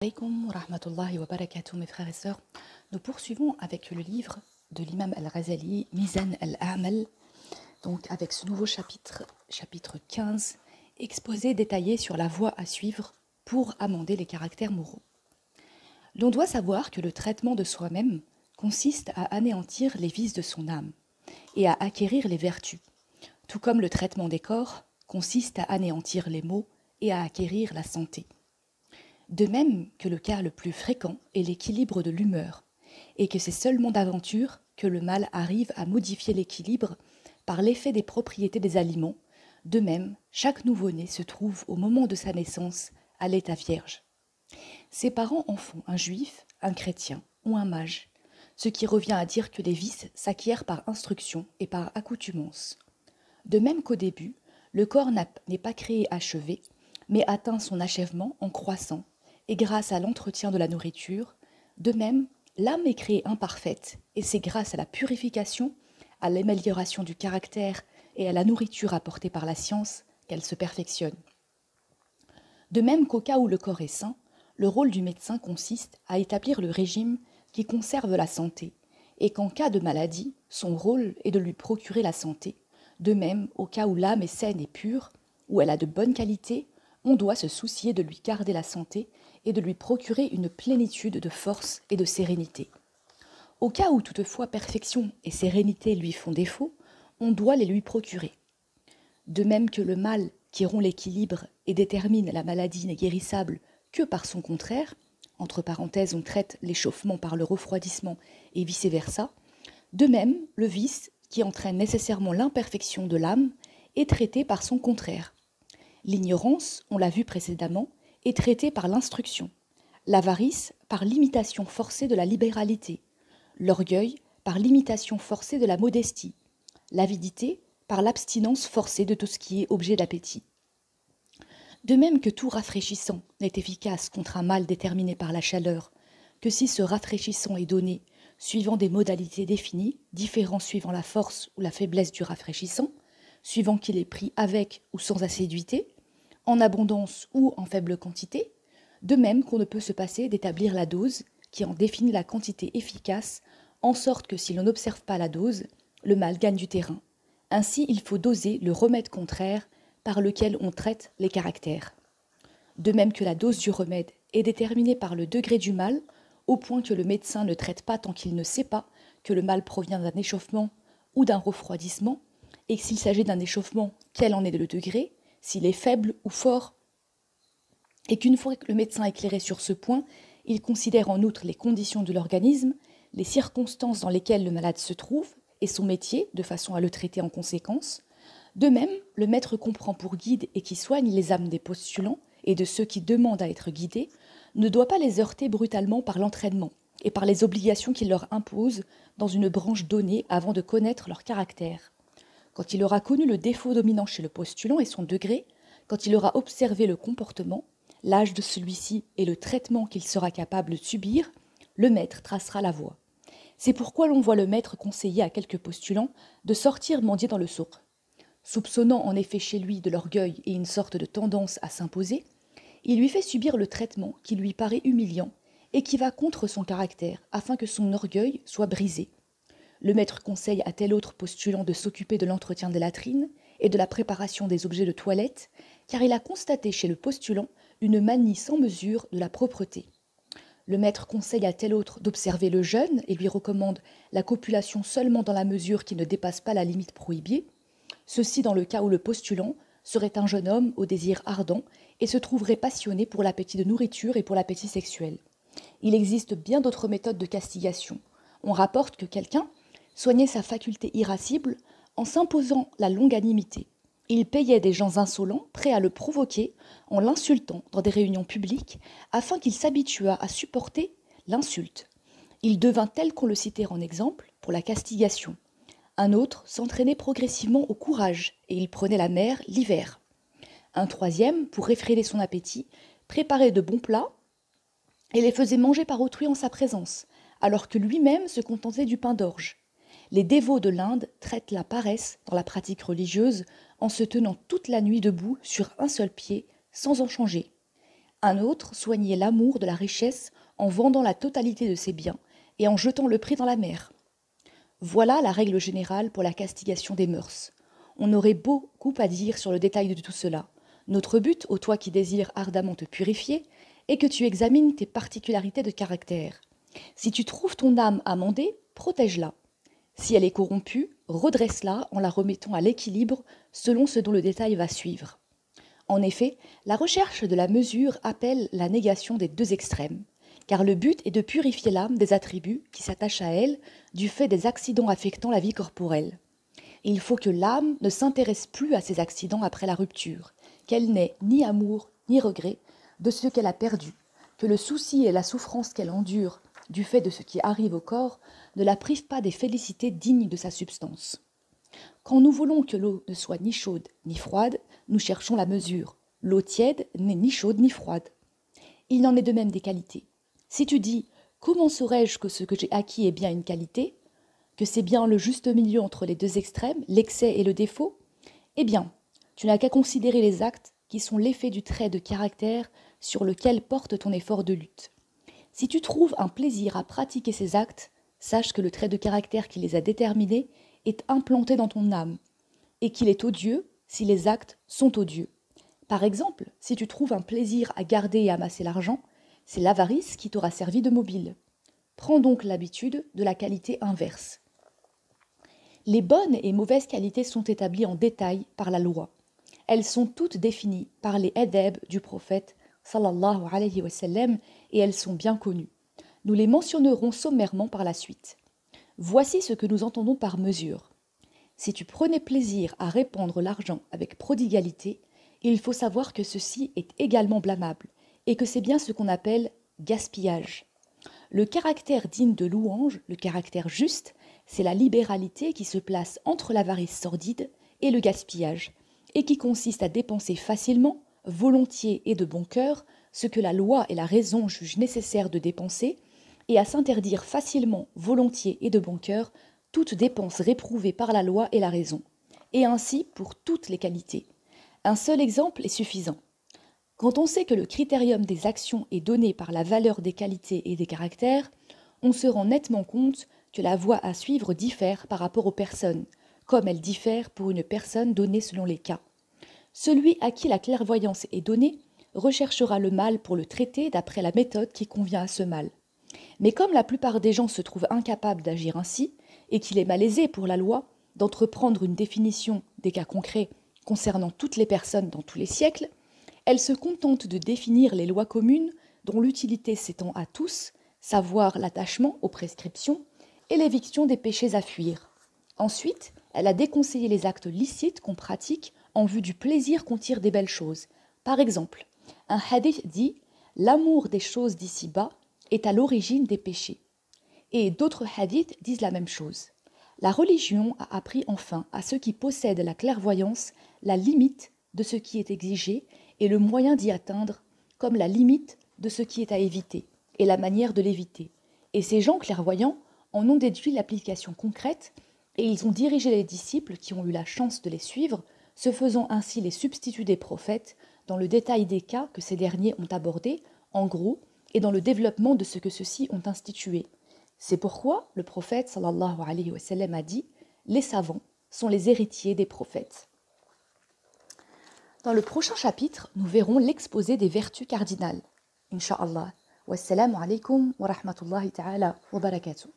Alaykoum wa rahmatullahi wa barakatuh, mes frères et sœurs. Nous poursuivons avec le livre de l'imam al-Ghazali, Mizan al-A'mal, donc avec ce nouveau chapitre 15, exposé détaillé sur la voie à suivre pour amender les caractères moraux. L'on doit savoir que le traitement de soi-même consiste à anéantir les vices de son âme et à acquérir les vertus, tout comme le traitement des corps consiste à anéantir les maux et à acquérir la santé. De même que le cas le plus fréquent est l'équilibre de l'humeur, et que c'est seulement d'aventure que le mal arrive à modifier l'équilibre par l'effet des propriétés des aliments, de même, chaque nouveau-né se trouve au moment de sa naissance à l'état vierge. Ses parents en font un juif, un chrétien ou un mage, ce qui revient à dire que les vices s'acquièrent par instruction et par accoutumance. De même qu'au début, le corps n'est pas créé achevé, mais atteint son achèvement en croissant, et grâce à l'entretien de la nourriture, de même, l'âme est créée imparfaite, et c'est grâce à la purification, à l'amélioration du caractère et à la nourriture apportée par la science qu'elle se perfectionne. De même qu'au cas où le corps est sain, le rôle du médecin consiste à établir le régime qui conserve la santé, et qu'en cas de maladie, son rôle est de lui procurer la santé. De même, au cas où l'âme est saine et pure, où elle a de bonnes qualités, on doit se soucier de lui garder la santé et de lui procurer une plénitude de force et de sérénité. Au cas où toutefois perfection et sérénité lui font défaut, on doit les lui procurer. De même que le mal qui rompt l'équilibre et détermine la maladie n'est guérissable que par son contraire, entre parenthèses on traite l'échauffement par le refroidissement et vice-versa, de même le vice qui entraîne nécessairement l'imperfection de l'âme est traité par son contraire. L'ignorance, on l'a vu précédemment, est traitée par l'instruction, l'avarice par l'imitation forcée de la libéralité, l'orgueil par l'imitation forcée de la modestie, l'avidité par l'abstinence forcée de tout ce qui est objet d'appétit. De même que tout rafraîchissant n'est efficace contre un mal déterminé par la chaleur, que si ce rafraîchissant est donné suivant des modalités définies, différant suivant la force ou la faiblesse du rafraîchissant, suivant qu'il est pris avec ou sans assiduité, en abondance ou en faible quantité, de même qu'on ne peut se passer d'établir la dose qui en définit la quantité efficace, en sorte que si l'on n'observe pas la dose, le mal gagne du terrain. Ainsi, il faut doser le remède contraire par lequel on traite les caractères. De même que la dose du remède est déterminée par le degré du mal, au point que le médecin ne traite pas tant qu'il ne sait pas que le mal provient d'un échauffement ou d'un refroidissement, et que s'il s'agit d'un échauffement, quel en est le degré, s'il est faible ou fort, et qu'une fois que le médecin est éclairé sur ce point, il considère en outre les conditions de l'organisme, les circonstances dans lesquelles le malade se trouve, et son métier, de façon à le traiter en conséquence. De même, le maître comprend pour guide et qui soigne les âmes des postulants et de ceux qui demandent à être guidés, ne doit pas les heurter brutalement par l'entraînement et par les obligations qu'il leur impose dans une branche donnée avant de connaître leur caractère. Quand il aura connu le défaut dominant chez le postulant et son degré, quand il aura observé le comportement, l'âge de celui-ci et le traitement qu'il sera capable de subir, le maître tracera la voie. C'est pourquoi l'on voit le maître conseiller à quelques postulants de sortir mendier dans le souk. Soupçonnant en effet chez lui de l'orgueil et une sorte de tendance à s'imposer, il lui fait subir le traitement qui lui paraît humiliant et qui va contre son caractère afin que son orgueil soit brisé. Le maître conseille à tel autre postulant de s'occuper de l'entretien des latrines et de la préparation des objets de toilette, car il a constaté chez le postulant une manie sans mesure de la propreté. Le maître conseille à tel autre d'observer le jeûne et lui recommande la copulation seulement dans la mesure qui ne dépasse pas la limite prohibée, ceci dans le cas où le postulant serait un jeune homme au désir ardent et se trouverait passionné pour l'appétit de nourriture et pour l'appétit sexuel. Il existe bien d'autres méthodes de castigation. On rapporte que quelqu'un soignait sa faculté irascible en s'imposant la longanimité. Il payait des gens insolents, prêts à le provoquer, en l'insultant dans des réunions publiques, afin qu'il s'habituât à supporter l'insulte. Il devint tel qu'on le citait en exemple pour la castigation. Un autre s'entraînait progressivement au courage, et il prenait la mer l'hiver. Un troisième, pour réfréner son appétit, préparait de bons plats et les faisait manger par autrui en sa présence, alors que lui-même se contentait du pain d'orge. Les dévots de l'Inde traitent la paresse dans la pratique religieuse en se tenant toute la nuit debout sur un seul pied, sans en changer. Un autre soignait l'amour de la richesse en vendant la totalité de ses biens et en jetant le prix dans la mer. Voilà la règle générale pour la castigation des mœurs. On aurait beaucoup à dire sur le détail de tout cela. Notre but, ô toi qui désires ardemment te purifier, est que tu examines tes particularités de caractère. Si tu trouves ton âme amendée, protège-la. Si elle est corrompue, redresse-la en la remettant à l'équilibre selon ce dont le détail va suivre. En effet, la recherche de la mesure appelle la négation des deux extrêmes, car le but est de purifier l'âme des attributs qui s'attachent à elle du fait des accidents affectant la vie corporelle. Il faut que l'âme ne s'intéresse plus à ces accidents après la rupture, qu'elle n'ait ni amour ni regret de ce qu'elle a perdu, que le souci et la souffrance qu'elle endure du fait de ce qui arrive au corps ne la privent pas des félicités dignes de sa substance. Quand nous voulons que l'eau ne soit ni chaude ni froide, nous cherchons la mesure. L'eau tiède n'est ni chaude ni froide. Il en est de même des qualités. Si tu dis « Comment saurais-je que ce que j'ai acquis est bien une qualité ?» que c'est bien le juste milieu entre les deux extrêmes, l'excès et le défaut, eh bien, tu n'as qu'à considérer les actes qui sont l'effet du trait de caractère sur lequel porte ton effort de lutte. Si tu trouves un plaisir à pratiquer ces actes, sache que le trait de caractère qui les a déterminés est implanté dans ton âme, et qu'il est odieux si les actes sont odieux. Par exemple, si tu trouves un plaisir à garder et amasser l'argent, c'est l'avarice qui t'aura servi de mobile. Prends donc l'habitude de la qualité inverse. Les bonnes et mauvaises qualités sont établies en détail par la loi. Elles sont toutes définies par les adab du prophète sallallahu alayhi wa sallam et elles sont bien connues. Nous les mentionnerons sommairement par la suite. Voici ce que nous entendons par mesure. Si tu prenais plaisir à répandre l'argent avec prodigalité, il faut savoir que ceci est également blâmable et que c'est bien ce qu'on appelle gaspillage. Le caractère digne de louange, le caractère juste, c'est la libéralité qui se place entre l'avarice sordide et le gaspillage, et qui consiste à dépenser facilement, volontiers et de bon cœur, ce que la loi et la raison jugent nécessaire de dépenser, et à s'interdire facilement, volontiers et de bon cœur, toute dépense réprouvée par la loi et la raison, et ainsi pour toutes les qualités. Un seul exemple est suffisant. Quand on sait que le critérium des actions est donné par la valeur des qualités et des caractères, on se rend nettement compte que la voie à suivre diffère par rapport aux personnes, comme elle diffère pour une personne donnée selon les cas. Celui à qui la clairvoyance est donnée recherchera le mal pour le traiter d'après la méthode qui convient à ce mal. Mais comme la plupart des gens se trouvent incapables d'agir ainsi, et qu'il est malaisé pour la loi d'entreprendre une définition des cas concrets concernant toutes les personnes dans tous les siècles, elle se contente de définir les lois communes dont l'utilité s'étend à tous, savoir l'attachement aux prescriptions et l'éviction des péchés à fuir. Ensuite, elle a déconseillé les actes licites qu'on pratique en vue du plaisir qu'on tire des belles choses. Par exemple, un hadith dit « L'amour des choses d'ici-bas est à l'origine des péchés ». Et d'autres hadiths disent la même chose. La religion a appris enfin à ceux qui possèdent la clairvoyance la limite de ce qui est exigé et le moyen d'y atteindre, comme la limite de ce qui est à éviter et la manière de l'éviter. Et ces gens clairvoyants en ont déduit l'application concrète et ils ont dirigé les disciples qui ont eu la chance de les suivre, se faisant ainsi les substituts des prophètes dans le détail des cas que ces derniers ont abordés, en gros, et dans le développement de ce que ceux-ci ont institué. C'est pourquoi le prophète sallallahu alayhi wa sallam a dit « Les savants sont les héritiers des prophètes ». Dans le prochain chapitre, nous verrons l'exposé des vertus cardinales. Inch'Allah. Wassalamu alaikum wa rahmatullahi ta'ala wa barakatuh.